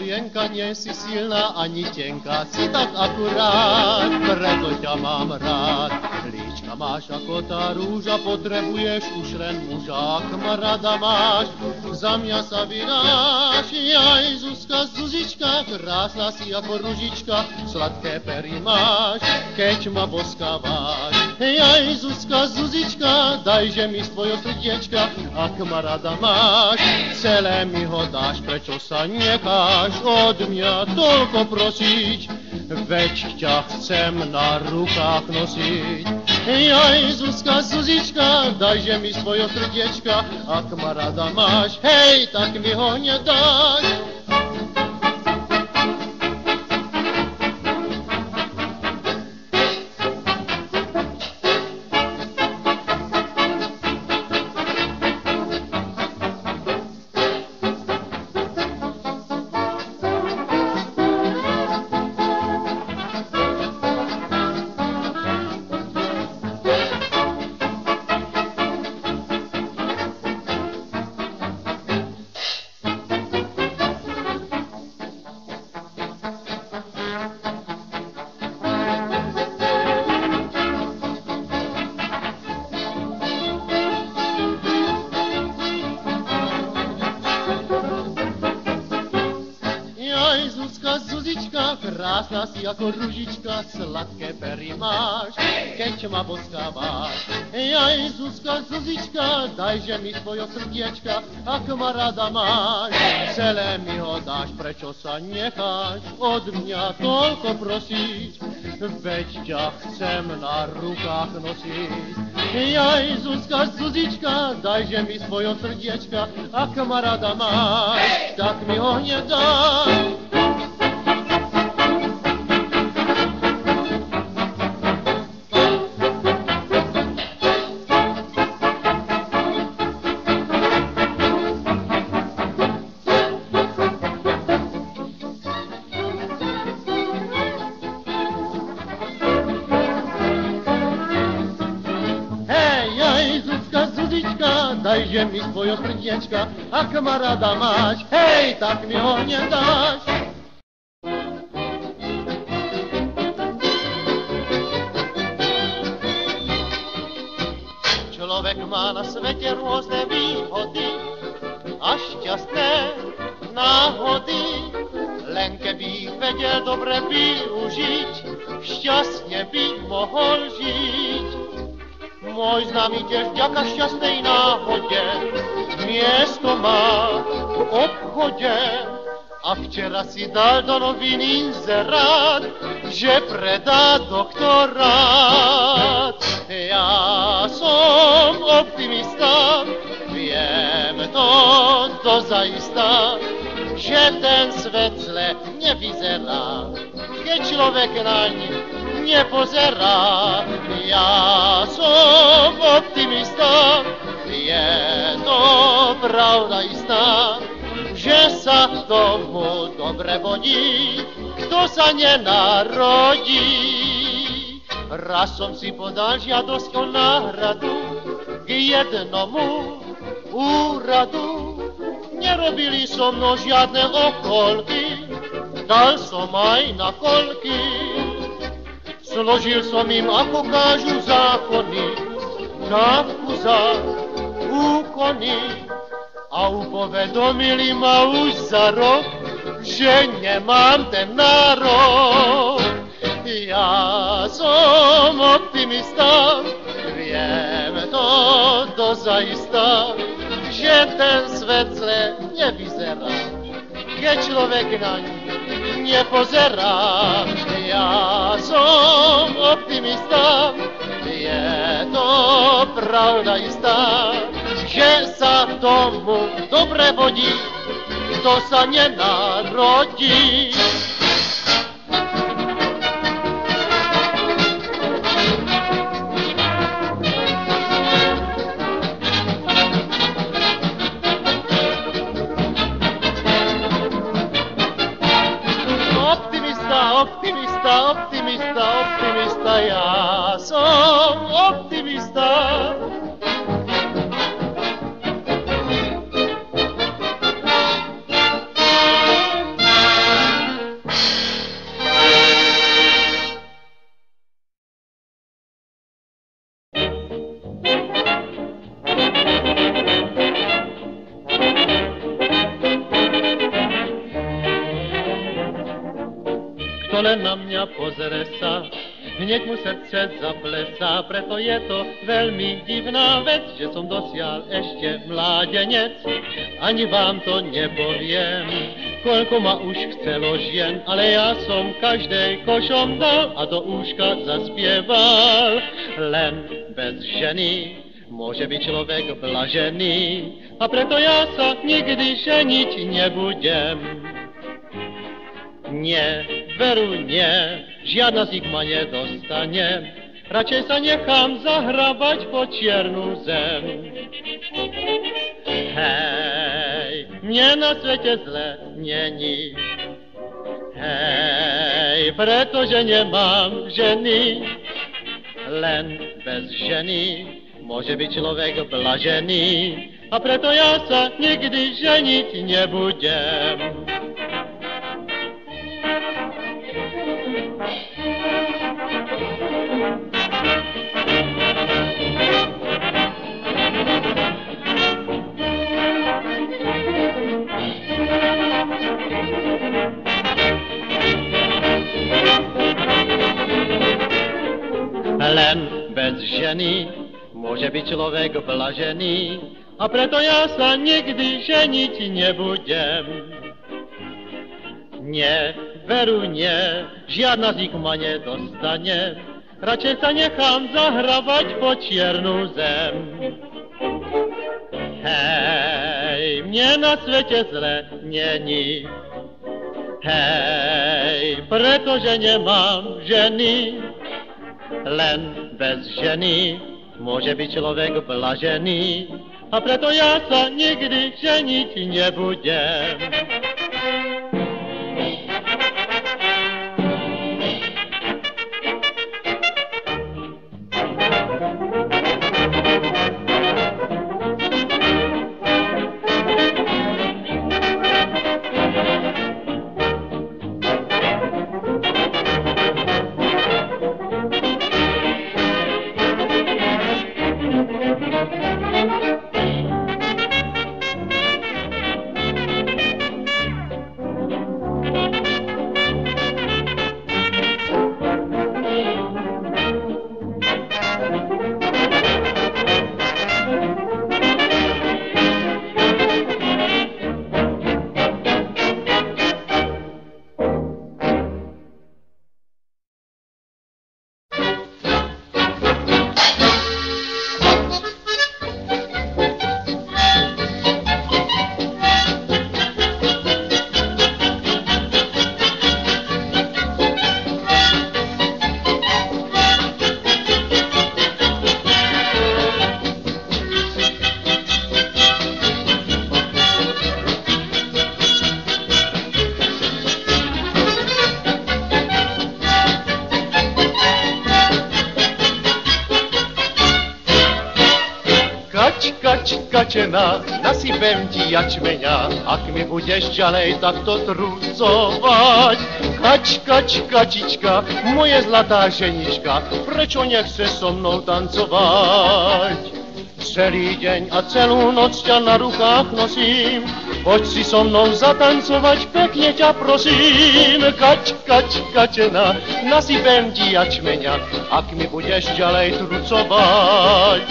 Žienka, nie si silná ani tenká, si tak akurát, preto ťa mám rád. Líčka máš ako tá rúža, potrebuješ už len muža, ak ma rada máš, za mňa sa vydáš. Jaj, Zuzka, Zuzička, krásna si ako ružička, sladké pery máš, keď ma boskávaš. Jaj, Zuzka, Zuzička, dajže mi svoje srdiečka, ak ma rada máš, celé mi ho dáš, prečo sa necháš od mňa toľko prosiť, veď ťa chcem na rukách nosiť. Jaj, Zuzka, Zuzička, dajže mi svoje srdiečka, ak ma rada máš, hej, tak mi ho nedáš. Krásna si ako ružička, sladké pery máš, keď ma boskávaš. Jaj, Zuzka, Zuzička, dajže mi svoje srdiečka, ak ma rada máš, celé mi ho dáš, prečo sa necháš od mňa toľko prosiť, veď ťa chcem na rukách nosiť. Jaj, Zuzka, Zuzička, dajže mi svoje srdiečka, ak ma rada máš, tak mi ho nedáš. Dajže mi svoje srdiečka, ak ma rada máš, hej, tak mi ho nedáš. Človek má na svete rôzne výhody a šťastné náhody, len keby ich vedel dobre využiť, šťastne by mohol žiť. Môj známy tiež vďaka šťastnej náhode miesto má v obchode a včera si dal do novín inzerát, že predá doktorát. Ja som optimista, viem to dozajista, že ten svet zle nevyzerá, keď človek naň nepozerá. Ja som optimista, je to pravda istá, že sa tomu dobre vodí, kto sa nenarodí. Raz som si podal žiadosť o náhradu k jednomu úradu, nerobili so mnou žiadne okolky, dal som aj na kolky. Složil som im, ako kážu zákony, dávku za úkony a upovedomili ma už za rok, že nemám ten nárok. Ja som optimista, viem to dozajista, že ten svet zle nevyzerá, keď človek naň nepozerá. Ja som optimista, je to pravda istá, že sa tomu dobre vodí, kto sa nenarodí. Optimista, ja som optimista. čo len na mňa pozrie sa, hneď mu srdce zaplesá, preto je to veľmi divná vec, že som dosiaľ ešte mládenec. Ani vám to nepoviem, koľko ma už chcelo žien, ale ja som každej košom dal a do úška zaspieval. Len bez ženy môže byť človek blažený, a preto ja sa nikdy ženiť nebudem. Nie, veru nie, žiadna z nich ma nedostane, radšej sa nechám zahrabať po čiernu zem. Hej, mne na svete zle není, hej, pretože nemám ženy. Len bez ženy môže byť človek blažený, a preto ja sa nikdy ženiť nebudem. Len bez ženy môže byť človek blažený, a preto ja sa nikdy ženiť nebudem. Nie, veru nie, žiadna z nich ma nedostane, radšej sa nechám zahrabať po čiernu zem. Hej, mne na svete zle není, hej, pretože nemám ženy. Len bez ženy môže byť človek blažený, a preto ja sa nikdy ženiť nebudem. Kačena, nasypem ti jačmeňa, ak mi budeš ďalej takto trucovať. Kačička, moje zlatá ženička, prečo nechceš so mnou tancovať? Celý deň a celú noc ťa na rukách nosím, poď si so mnou zatancovať, pekne ťa prosím. Kačena, nasypem ti jačmeňa, ak mi budeš ďalej trucovať.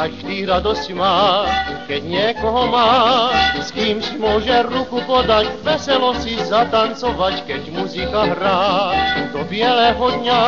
Každý radosť má, keď niekoho má, s kým si môže ruku podať, veselo si zatancovať, keď muzika hrá. Do bieleho dňa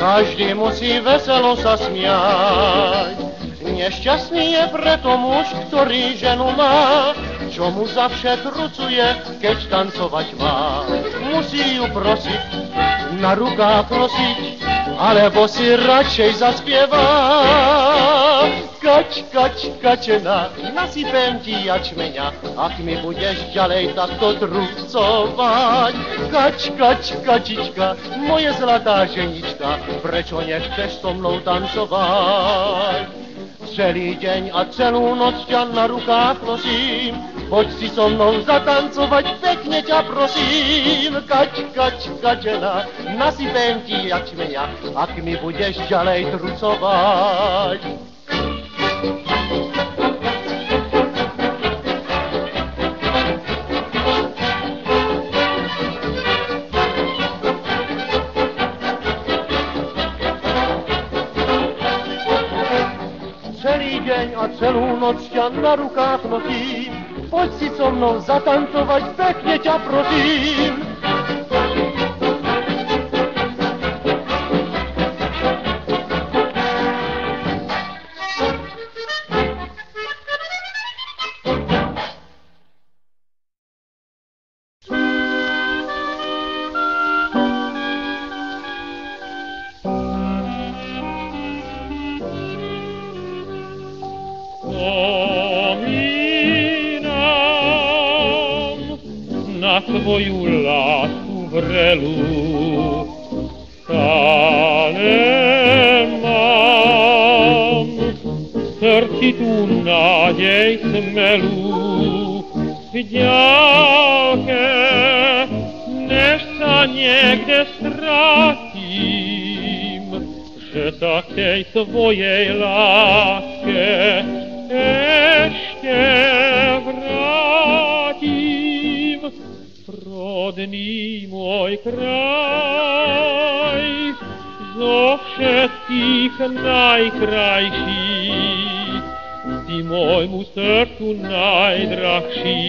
každý musí veselo sa smiať. Nešťastný je preto muž, ktorý ženu má, čo mu zavše trucuje, keď tancovať má. Musí ju prosiť, na rukách nosiť, alebo si radšej zaspieva. Kačena, nasypem ti jačmeňa, ak mi budeš ďalej takto trucovať. Kačička, moje zlatá ženička, prečo nechceš so mnou tancovať? Celý deň a celú noc ťa na rukách nosím, poď si so mnou zatancovať, pekne ťa prosím. Kačena, nasypem ti jačmeňa, ak mi budeš ďalej trucovať. Celý deň a celú noc ťa na rukách nosím, poď si so mnou zatancovať, pekne ťa prosím. Na tvoju lásku vrelú stále mám v srdci tú nádej smelú v ďalke, než sa niekde stratím, že sa k tej svojej láske ešte vrátim. Rodný môj kraj, zo všetkých najkrajší, ty môjmu srdcu najdrahší,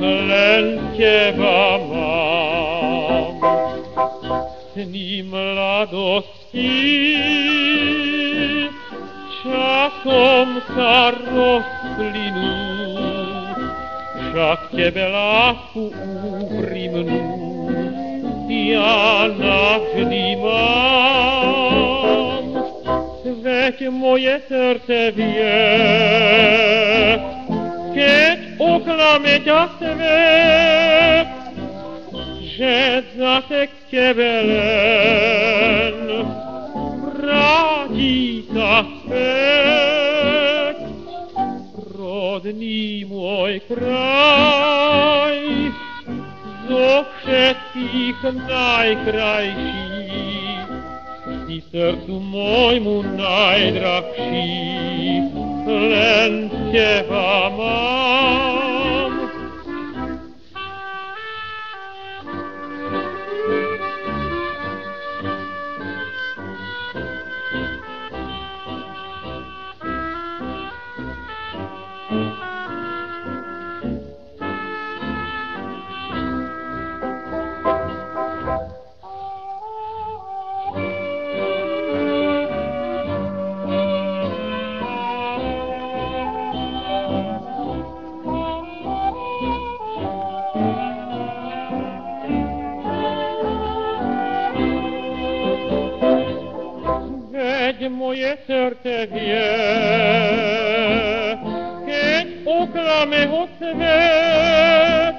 len teba mám. Sny mladosti časom sa rozplynú, však tebe lásku úprimnú ja navždy mám. Veď moje srdce vie, keď oklame ťa svet, že zase k tebe len vráti sa späť. Rodný môj kraj, zo všetkých najkrajší, ty srdcu môjmu najdrahší, len teba mám. Veď moje srdce vie, keď oklame ho svet,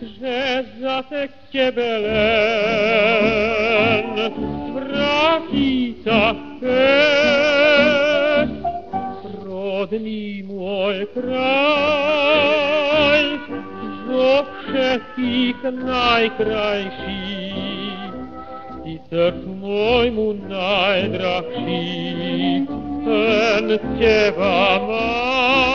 že zase k tebe len vráti sa späť. Rodný môj kraj, zo všetkých najkrajší, ty srdcu môjmu najdrahší, len teba mám.